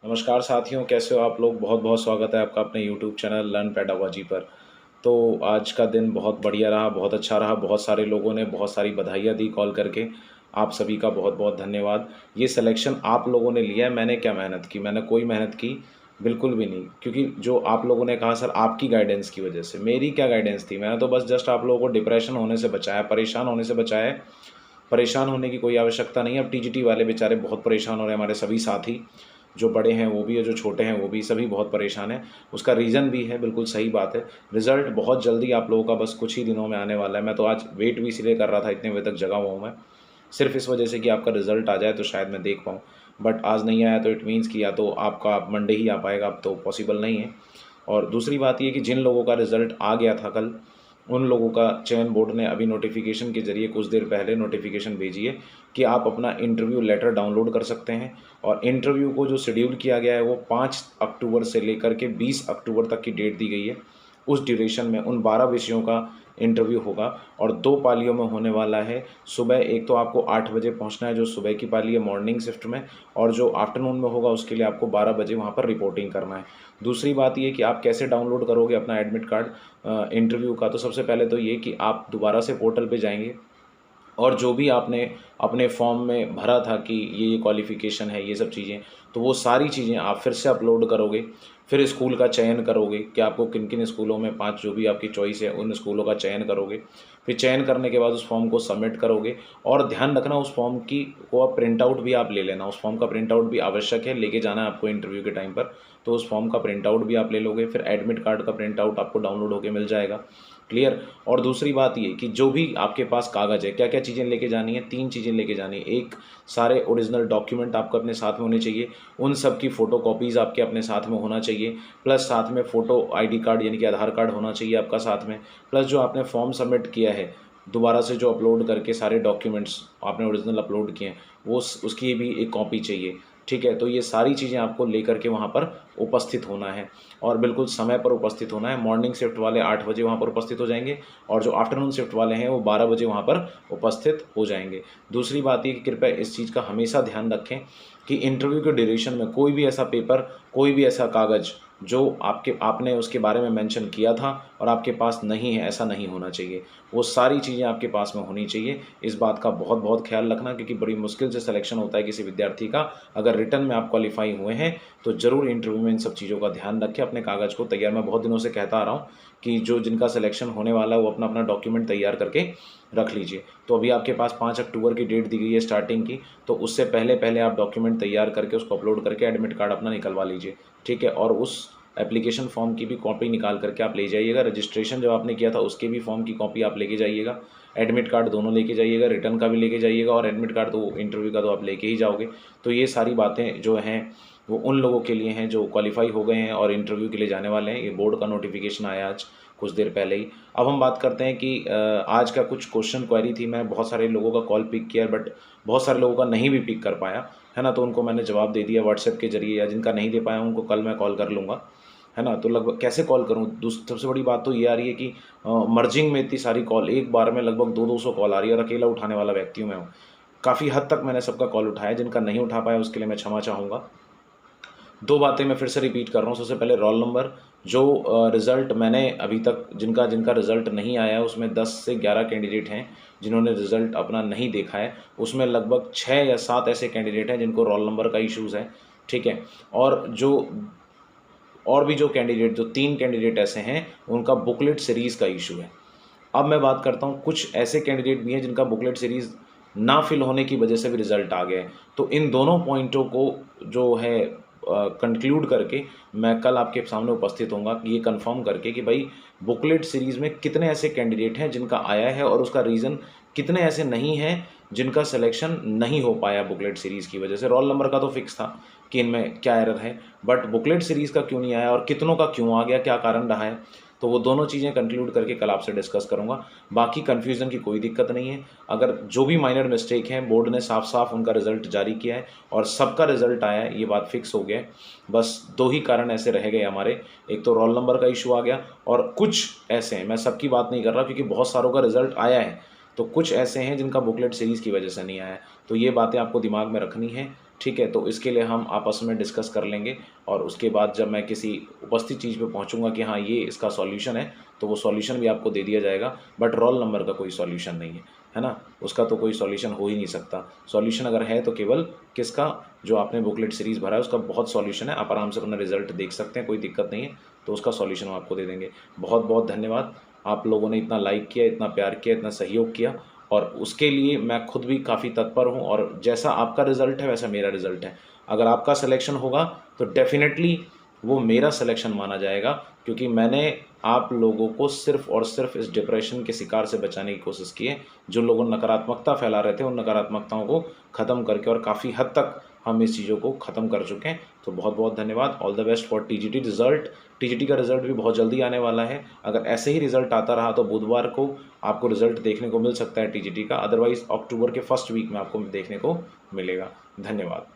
नमस्कार साथियों, कैसे हो आप लोग। बहुत बहुत स्वागत है आपका अपने यूट्यूब चैनल लर्न पेडागोजी पर। तो आज का दिन बहुत बढ़िया रहा, बहुत अच्छा रहा। बहुत सारे लोगों ने बहुत सारी बधाइयाँ दी कॉल करके। आप सभी का बहुत बहुत धन्यवाद। ये सिलेक्शन आप लोगों ने लिया है, मैंने क्या मेहनत की, मैंने कोई मेहनत की बिल्कुल भी नहीं। क्योंकि जो आप लोगों ने कहा सर आपकी गाइडेंस की वजह से, मेरी क्या गाइडेंस थी। मैंने तो बस जस्ट आप लोगों को डिप्रेशन होने से बचाया, परेशान होने से बचाया है। परेशान होने की कोई आवश्यकता नहीं है। अब टीजीटी वाले बेचारे बहुत परेशान हो रहे हैं, हमारे सभी साथी जो बड़े हैं वो भी है, जो छोटे हैं वो भी, सभी बहुत परेशान हैं। उसका रीज़न भी है, बिल्कुल सही बात है। रिज़ल्ट बहुत जल्दी आप लोगों का बस कुछ ही दिनों में आने वाला है। मैं तो आज वेट भी इसलिए कर रहा था, इतने बजे तक जगा हुआ हूँ मैं, सिर्फ इस वजह से कि आपका रिज़ल्ट आ जाए तो शायद मैं देख पाऊँ। बट आज नहीं आया तो इट मीन्स कि या तो आपका मंडे ही आ पाएगा, अब तो पॉसिबल नहीं है। और दूसरी बात ये कि जिन लोगों का रिज़ल्ट आ गया था कल, उन लोगों का चयन बोर्ड ने अभी नोटिफिकेशन के ज़रिए कुछ देर पहले नोटिफिकेशन भेजी है कि आप अपना इंटरव्यू लेटर डाउनलोड कर सकते हैं। और इंटरव्यू को जो शेड्यूल किया गया है वो 5 अक्टूबर से लेकर के 20 अक्टूबर तक की डेट दी गई है। उस ड्यूरेशन में उन 12 विषयों का इंटरव्यू होगा और 2 पालियों में होने वाला है। सुबह एक तो आपको 8 बजे पहुंचना है, जो सुबह की पाली है मॉर्निंग शिफ्ट में, और जो आफ्टरनून में होगा उसके लिए आपको 12 बजे वहां पर रिपोर्टिंग करना है। दूसरी बात ये कि आप कैसे डाउनलोड करोगे अपना एडमिट कार्ड इंटरव्यू का। तो सबसे पहले तो ये कि आप दोबारा से पोर्टल पे जाएंगे और जो भी आपने अपने फॉर्म में भरा था कि ये क्वालिफ़िकेशन है, ये सब चीज़ें, तो वो सारी चीज़ें आप फिर से अपलोड करोगे। फिर स्कूल का चयन करोगे कि आपको किन किन स्कूलों में, 5 जो भी आपकी चॉइस है उन स्कूलों का चयन करोगे। फिर चयन करने के बाद उस फॉर्म को सबमिट करोगे। और ध्यान रखना उस फॉर्म की को आप प्रिंट आउट भी आप ले लेना, उस फॉर्म का प्रिंट आउट भी आवश्यक है, लेके जाना है आपको इंटरव्यू के टाइम पर। तो उस फॉर्म का प्रिंट आउट भी आप ले लोगे। फिर एडमिट कार्ड का प्रिंट आउट आपको डाउनलोड होकर मिल जाएगा। क्लियर। और दूसरी बात ये कि जो भी आपके पास कागज़ है, क्या क्या चीज़ें लेके जानी है, 3 चीज़ें लेके जानी है। एक, सारे ओरिजिनल डॉक्यूमेंट आपको अपने साथ में होने चाहिए, उन सब की फ़ोटो कॉपीज़ आपके अपने साथ में होना चाहिए। प्लस साथ में फ़ोटो आईडी कार्ड यानी कि आधार कार्ड होना चाहिए आपका साथ में। प्लस जो आपने फॉर्म सबमिट किया है दोबारा से, जो अपलोड करके सारे डॉक्यूमेंट्स आपने ओरिजिनल अपलोड किए हैं, वो उसकी भी एक कॉपी चाहिए। ठीक है, तो ये सारी चीज़ें आपको लेकर के वहाँ पर उपस्थित होना है और बिल्कुल समय पर उपस्थित होना है। मॉर्निंग शिफ्ट वाले 8 बजे वहाँ पर उपस्थित हो जाएंगे और जो आफ्टरनून शिफ्ट वाले हैं वो 12 बजे वहाँ पर उपस्थित हो जाएंगे। दूसरी बात ये कि कृपया इस चीज़ का हमेशा ध्यान रखें कि इंटरव्यू के ड्यूरेशन में कोई भी ऐसा पेपर, कोई भी ऐसा कागज़ जो आपने उसके बारे में मेंशन किया था और आपके पास नहीं है, ऐसा नहीं होना चाहिए। वो सारी चीज़ें आपके पास में होनी चाहिए। इस बात का बहुत बहुत ख्याल रखना, क्योंकि बड़ी मुश्किल से सिलेक्शन होता है किसी विद्यार्थी का। अगर रिटर्न में आप क्वालिफाई हुए हैं तो ज़रूर इंटरव्यू में इन सब चीज़ों का ध्यान रखें, अपने कागज़ को तैयार। मैं बहुत दिनों से कहता आ रहा हूँ कि जो जिनका सिलेक्शन होने वाला है वो अपना अपना डॉक्यूमेंट तैयार करके रख लीजिए। तो अभी आपके पास 5 अक्टूबर की डेट दी गई है स्टार्टिंग की, तो उससे पहले पहले आप डॉक्यूमेंट तैयार करके उसको अपलोड करके एडमिट कार्ड अपना निकलवा लीजिए। ठीक है, और उस एप्लीकेशन फॉर्म की भी कॉपी निकाल करके आप ले जाइएगा। रजिस्ट्रेशन जो आपने किया था उसके भी फॉर्म की कॉपी आप लेके जाइएगा। एडमिट कार्ड दोनों लेके जाइएगा, रिटर्न का भी लेके जाइएगा और एडमिट कार्ड तो इंटरव्यू का तो आप लेके ही जाओगे। तो ये सारी बातें जो हैं वो उन लोगों के लिए हैं जो क्वालिफाई हो गए हैं और इंटरव्यू के लिए जाने वाले हैं। ये बोर्ड का नोटिफिकेशन आया आज कुछ देर पहले ही। अब हम बात करते हैं कि आज का कुछ क्वेश्चन क्वेरी थी। मैं बहुत सारे लोगों का कॉल पिक किया, बट बहुत सारे लोगों का नहीं भी पिक कर पाया, है ना। तो उनको मैंने जवाब दे दिया व्हाट्सएप के जरिए, या जिनका नहीं दे पाया उनको कल मैं कॉल कर लूँगा, है ना। तो लगभग कैसे कॉल करूँ, सबसे बड़ी बात तो ये आ रही है कि मर्जिंग में इतनी सारी कॉल, एक बार में लगभग 200-200 कॉल आ रही है और अकेला उठाने वाला व्यक्ति हूँ मैं। काफ़ी हद तक मैंने सबका कॉल उठाया, जिनका नहीं उठा पाया उसके लिए मैं क्षमा चाहूँगा। 2 बातें मैं फिर से रिपीट कर रहा हूँ। सबसे पहले रोल नंबर, जो रिज़ल्ट मैंने अभी तक जिनका जिनका रिज़ल्ट नहीं आया है उसमें 10 से 11 कैंडिडेट हैं जिन्होंने रिज़ल्ट अपना नहीं देखा है। उसमें लगभग 6 या 7 ऐसे कैंडिडेट हैं जिनको रोल नंबर का इश्यूज़ है। ठीक है, और भी जो कैंडिडेट, जो 3 कैंडिडेट ऐसे हैं उनका बुकलेट सीरीज़ का इशू है। अब मैं बात करता हूँ, कुछ ऐसे कैंडिडेट भी हैं जिनका बुकलेट सीरीज़ ना फिल होने की वजह से भी रिज़ल्ट आ गया है। तो इन दोनों पॉइंटों को जो है कंक्लूड करके मैं कल आपके सामने उपस्थित होऊंगा कि ये कंफर्म करके कि भाई बुकलेट सीरीज़ में कितने ऐसे कैंडिडेट हैं जिनका आया है और उसका रीज़न कितने ऐसे नहीं हैं जिनका सिलेक्शन नहीं हो पाया बुकलेट सीरीज़ की वजह से। रोल नंबर का तो फिक्स था कि इनमें क्या एरर है, बट बुकलेट सीरीज़ का क्यों नहीं आया और कितनों का क्यों आ गया, क्या कारण रहा है, तो वो दोनों चीज़ें कंक्लूड करके कल आपसे डिस्कस करूंगा। बाकी कन्फ्यूज़न की कोई दिक्कत नहीं है। अगर जो भी माइनर मिस्टेक है, बोर्ड ने साफ साफ उनका रिजल्ट जारी किया है और सबका रिजल्ट आया है, ये बात फिक्स हो गया है। बस 2 ही कारण ऐसे रह गए हमारे, एक तो रोल नंबर का इशू आ गया और कुछ ऐसे हैं, मैं सबकी बात नहीं कर रहा क्योंकि बहुत सारों का रिजल्ट आया है, तो कुछ ऐसे हैं जिनका बुकलेट सीरीज़ की वजह से नहीं आया है। तो ये बातें आपको दिमाग में रखनी है। ठीक है, तो इसके लिए हम आपस में डिस्कस कर लेंगे और उसके बाद जब मैं किसी उपस्थित चीज़ पे पहुंचूंगा कि हाँ ये इसका सॉल्यूशन है, तो वो सॉल्यूशन भी आपको दे दिया जाएगा। बट रोल नंबर का कोई सॉल्यूशन नहीं है ना? उसका तो कोई सॉल्यूशन हो ही नहीं सकता। सॉल्यूशन अगर है तो केवल किसका, जो आपने बुकलेट सीरीज़ भरा है उसका बहुत सॉल्यूशन है, आप आराम से अपना रिजल्ट देख सकते हैं, कोई दिक्कत नहीं है। तो उसका सॉल्यूशन हम आपको दे देंगे। बहुत बहुत धन्यवाद, आप लोगों ने इतना लाइक किया, इतना प्यार किया, इतना सहयोग किया, और उसके लिए मैं खुद भी काफ़ी तत्पर हूँ। और जैसा आपका रिज़ल्ट है वैसा मेरा रिज़ल्ट है। अगर आपका सिलेक्शन होगा तो डेफ़िनेटली वो मेरा सिलेक्शन माना जाएगा, क्योंकि मैंने आप लोगों को सिर्फ़ और सिर्फ़ इस डिप्रेशन के शिकार से बचाने की कोशिश की है। जो लोग नकारात्मकता फैला रहे थे, उन नकारात्मकताओं को ख़त्म करके, और काफ़ी हद तक हम इस चीज़ों को ख़त्म कर चुके हैं। तो बहुत बहुत धन्यवाद। All the best for TGT result. TGT का रिज़ल्ट भी बहुत जल्दी आने वाला है। अगर ऐसे ही रिज़ल्ट आता रहा तो बुधवार को आपको रिज़ल्ट देखने को मिल सकता है टीजीटी का, अदरवाइज़ अक्टूबर के फर्स्ट वीक में आपको देखने को मिलेगा। धन्यवाद।